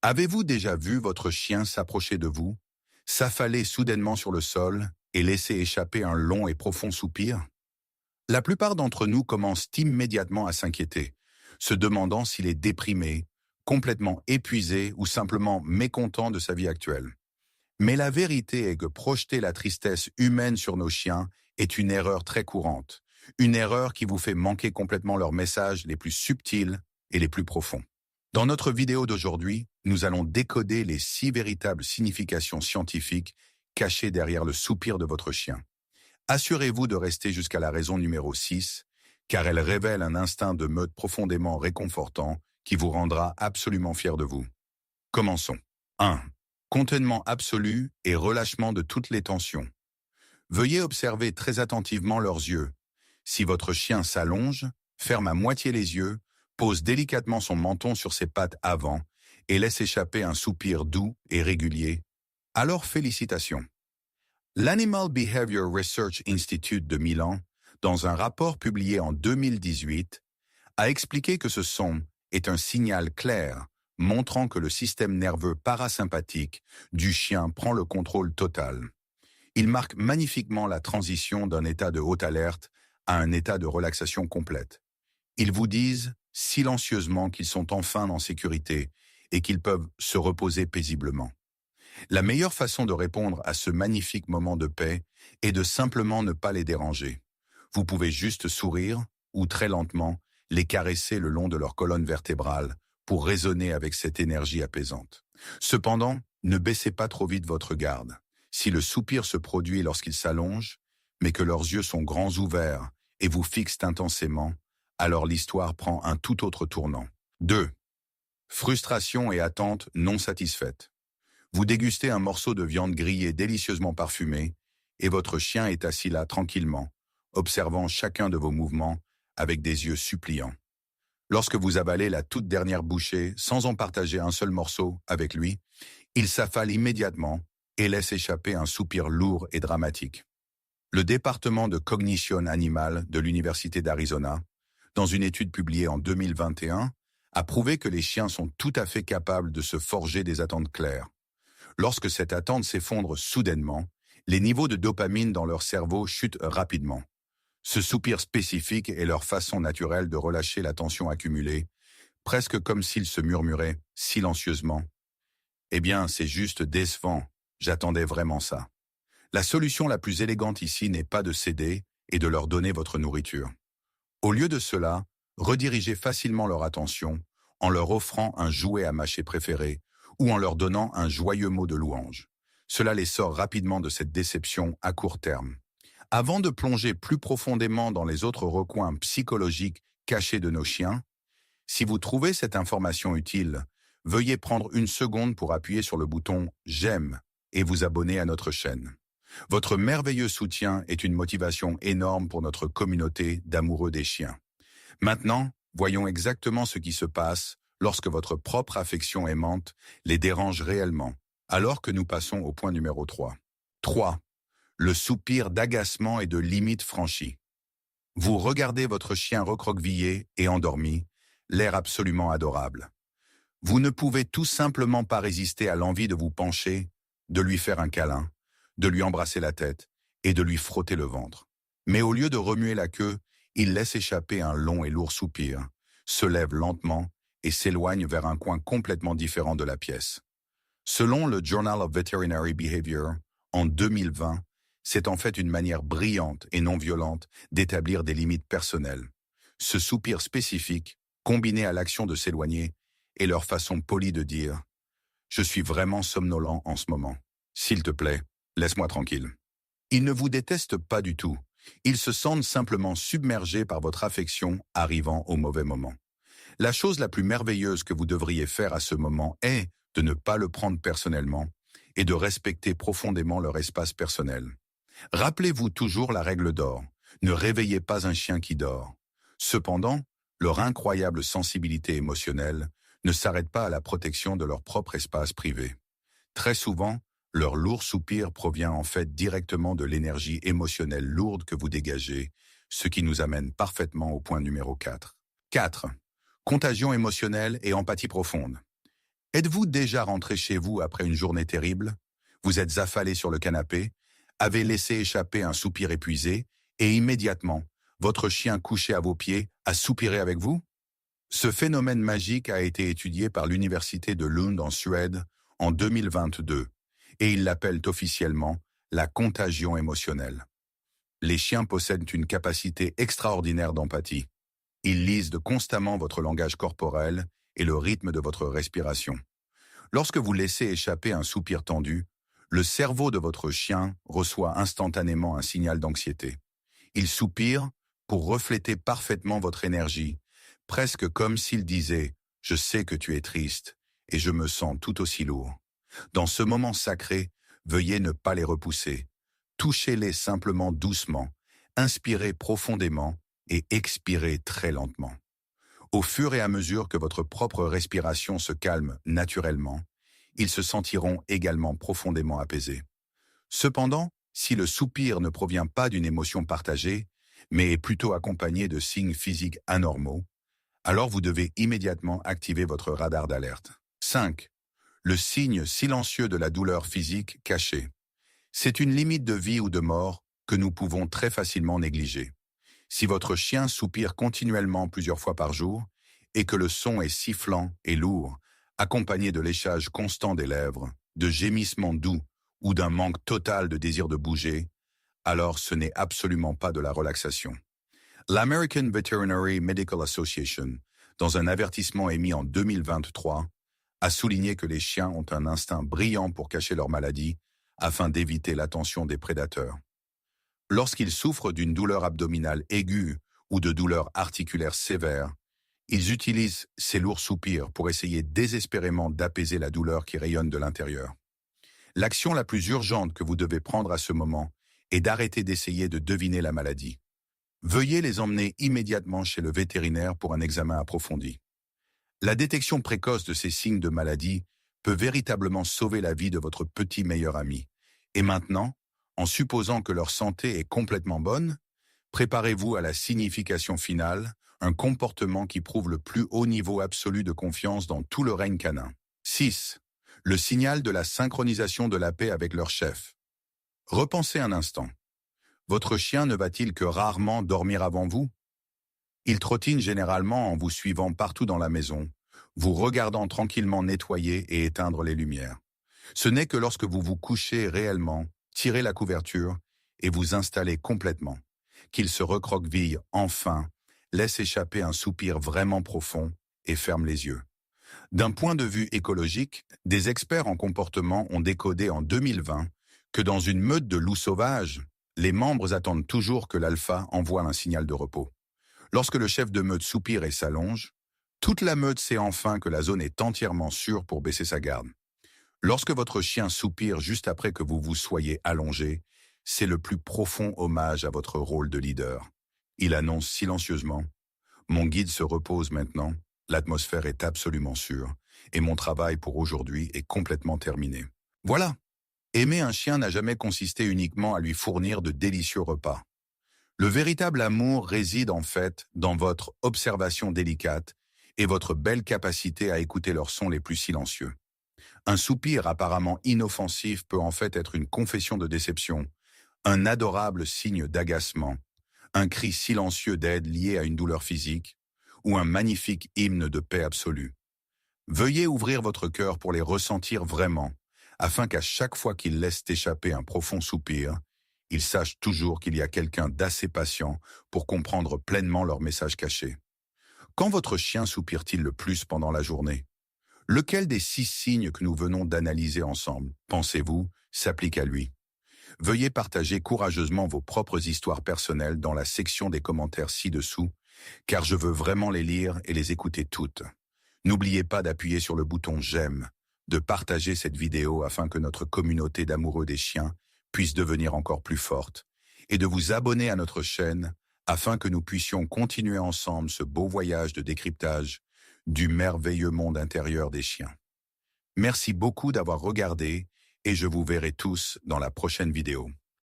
Avez-vous déjà vu votre chien s'approcher de vous, s'affaler soudainement sur le sol et laisser échapper un long et profond soupir? La plupart d'entre nous commencent immédiatement à s'inquiéter, se demandant s'il est déprimé, complètement épuisé ou simplement mécontent de sa vie actuelle. Mais la vérité est que projeter la tristesse humaine sur nos chiens est une erreur très courante, une erreur qui vous fait manquer complètement leurs messages les plus subtils et les plus profonds. Dans notre vidéo d'aujourd'hui, nous allons décoder les 6 véritables significations scientifiques cachées derrière le soupir de votre chien. Assurez-vous de rester jusqu'à la raison numéro 6, car elle révèle un instinct de meute profondément réconfortant qui vous rendra absolument fier de vous. Commençons. 1. Contentement absolu et relâchement de toutes les tensions. Veuillez observer très attentivement leurs yeux. Si votre chien s'allonge, ferme à moitié les yeux, pose délicatement son menton sur ses pattes avant et laisse échapper un soupir doux et régulier, alors félicitations. L'Animal Behavior Research Institute de Milan, dans un rapport publié en 2018, a expliqué que ce son est un signal clair montrant que le système nerveux parasympathique du chien prend le contrôle total. Il marque magnifiquement la transition d'un état de haute alerte à un état de relaxation complète. Ils vous disent silencieusement qu'ils sont enfin en sécurité et qu'ils peuvent se reposer paisiblement. La meilleure façon de répondre à ce magnifique moment de paix est de simplement ne pas les déranger. Vous pouvez juste sourire ou très lentement les caresser le long de leur colonne vertébrale pour résonner avec cette énergie apaisante. Cependant, ne baissez pas trop vite votre garde. Si le soupir se produit lorsqu'ils s'allongent, mais que leurs yeux sont grands ouverts et vous fixent intensément, alors l'histoire prend un tout autre tournant. 2. Frustration et attente non satisfaite. Vous dégustez un morceau de viande grillée délicieusement parfumée et votre chien est assis là tranquillement, observant chacun de vos mouvements avec des yeux suppliants. Lorsque vous avalez la toute dernière bouchée sans en partager un seul morceau avec lui, il s'affale immédiatement et laisse échapper un soupir lourd et dramatique. Le département de cognition animale de l'Université d'Arizona, dans une étude publiée en 2021, a prouvé que les chiens sont tout à fait capables de se forger des attentes claires. Lorsque cette attente s'effondre soudainement, les niveaux de dopamine dans leur cerveau chutent rapidement. Ce soupir spécifique est leur façon naturelle de relâcher la tension accumulée, presque comme s'ils se murmuraient silencieusement. « Eh bien, c'est juste décevant, j'attendais vraiment ça. » La solution la plus élégante ici n'est pas de céder et de leur donner votre nourriture. Au lieu de cela, redirigez facilement leur attention en leur offrant un jouet à mâcher préféré ou en leur donnant un joyeux mot de louange. Cela les sort rapidement de cette déception à court terme. Avant de plonger plus profondément dans les autres recoins psychologiques cachés de nos chiens, si vous trouvez cette information utile, veuillez prendre une seconde pour appuyer sur le bouton « J'aime » et vous abonner à notre chaîne. Votre merveilleux soutien est une motivation énorme pour notre communauté d'amoureux des chiens. Maintenant, voyons exactement ce qui se passe lorsque votre propre affection aimante les dérange réellement, alors que nous passons au point numéro 3. 3. Le soupir d'agacement et de limite franchie. Vous regardez votre chien recroquevillé et endormi, l'air absolument adorable. Vous ne pouvez tout simplement pas résister à l'envie de vous pencher, de lui faire un câlin, de lui embrasser la tête et de lui frotter le ventre. Mais au lieu de remuer la queue, il laisse échapper un long et lourd soupir, se lève lentement et s'éloigne vers un coin complètement différent de la pièce. Selon le Journal of Veterinary Behavior, en 2020, c'est en fait une manière brillante et non violente d'établir des limites personnelles. Ce soupir spécifique, combiné à l'action de s'éloigner, est leur façon polie de dire « Je suis vraiment somnolent en ce moment. S'il te plaît, laisse-moi tranquille. » Ils ne vous détestent pas du tout. Ils se sentent simplement submergés par votre affection arrivant au mauvais moment. La chose la plus merveilleuse que vous devriez faire à ce moment est de ne pas le prendre personnellement et de respecter profondément leur espace personnel. Rappelez-vous toujours la règle d'or. Ne réveillez pas un chien qui dort. Cependant, leur incroyable sensibilité émotionnelle ne s'arrête pas à la protection de leur propre espace privé. Très souvent, leur lourd soupir provient en fait directement de l'énergie émotionnelle lourde que vous dégagez, ce qui nous amène parfaitement au point numéro 4. 4. Contagion émotionnelle et empathie profonde. Êtes-vous déjà rentré chez vous après une journée terrible? Vous êtes affalé sur le canapé, avez laissé échapper un soupir épuisé, et immédiatement, votre chien couché à vos pieds a soupiré avec vous? Ce phénomène magique a été étudié par l'Université de Lund en Suède en 2022, et ils l'appellent officiellement la contagion émotionnelle. Les chiens possèdent une capacité extraordinaire d'empathie. Ils lisent constamment votre langage corporel et le rythme de votre respiration. Lorsque vous laissez échapper un soupir tendu, le cerveau de votre chien reçoit instantanément un signal d'anxiété. Il soupire pour refléter parfaitement votre énergie, presque comme s'il disait « Je sais que tu es triste et je me sens tout aussi lourd ». Dans ce moment sacré, veuillez ne pas les repousser. Touchez-les simplement doucement, inspirez profondément et expirez très lentement. Au fur et à mesure que votre propre respiration se calme naturellement, ils se sentiront également profondément apaisés. Cependant, si le soupir ne provient pas d'une émotion partagée, mais est plutôt accompagné de signes physiques anormaux, alors vous devez immédiatement activer votre radar d'alerte. 5. Le signe silencieux de la douleur physique cachée. C'est une limite de vie ou de mort que nous pouvons très facilement négliger. Si votre chien soupire continuellement plusieurs fois par jour et que le son est sifflant et lourd, accompagné de léchage constant des lèvres, de gémissements doux ou d'un manque total de désir de bouger, alors ce n'est absolument pas de la relaxation. L'American Veterinary Medical Association, dans un avertissement émis en 2023, a souligné que les chiens ont un instinct brillant pour cacher leur maladie afin d'éviter l'attention des prédateurs. Lorsqu'ils souffrent d'une douleur abdominale aiguë ou de douleurs articulaires sévères, ils utilisent ces lourds soupirs pour essayer désespérément d'apaiser la douleur qui rayonne de l'intérieur. L'action la plus urgente que vous devez prendre à ce moment est d'arrêter d'essayer de deviner la maladie. Veuillez les emmener immédiatement chez le vétérinaire pour un examen approfondi. La détection précoce de ces signes de maladie peut véritablement sauver la vie de votre petit meilleur ami. Et maintenant, en supposant que leur santé est complètement bonne, préparez-vous à la signification finale, un comportement qui prouve le plus haut niveau absolu de confiance dans tout le règne canin. 6. Le signal de la synchronisation de la paix avec leur chef. Repensez un instant. Votre chien ne va-t-il que rarement dormir avant vous? Il trottine généralement en vous suivant partout dans la maison, vous regardant tranquillement nettoyer et éteindre les lumières. Ce n'est que lorsque vous vous couchez réellement, tirez la couverture et vous installez complètement, qu'il se recroqueville enfin, laisse échapper un soupir vraiment profond et ferme les yeux. D'un point de vue écologique, des experts en comportement ont décodé en 2020 que dans une meute de loups sauvages, les membres attendent toujours que l'alpha envoie un signal de repos. Lorsque le chef de meute soupire et s'allonge, toute la meute sait enfin que la zone est entièrement sûre pour baisser sa garde. Lorsque votre chien soupire juste après que vous vous soyez allongé, c'est le plus profond hommage à votre rôle de leader. Il annonce silencieusement « Mon guide se repose maintenant, l'atmosphère est absolument sûre, et mon travail pour aujourd'hui est complètement terminé. » Voilà. Aimer un chien n'a jamais consisté uniquement à lui fournir de délicieux repas. Le véritable amour réside en fait dans votre observation délicate et votre belle capacité à écouter leurs sons les plus silencieux. Un soupir apparemment inoffensif peut en fait être une confession de déception, un adorable signe d'agacement, un cri silencieux d'aide lié à une douleur physique ou un magnifique hymne de paix absolue. Veuillez ouvrir votre cœur pour les ressentir vraiment, afin qu'à chaque fois qu'ils laissent échapper un profond soupir, ils sachent toujours qu'il y a quelqu'un d'assez patient pour comprendre pleinement leur message caché. Quand votre chien soupire-t-il le plus pendant la journée? Lequel des 6 signes que nous venons d'analyser ensemble, pensez-vous, s'applique à lui? Veuillez partager courageusement vos propres histoires personnelles dans la section des commentaires ci-dessous, car je veux vraiment les lire et les écouter toutes. N'oubliez pas d'appuyer sur le bouton « J'aime », de partager cette vidéo afin que notre communauté d'amoureux des chiens puisse devenir encore plus forte, et de vous abonner à notre chaîne afin que nous puissions continuer ensemble ce beau voyage de décryptage du merveilleux monde intérieur des chiens. Merci beaucoup d'avoir regardé et je vous verrai tous dans la prochaine vidéo.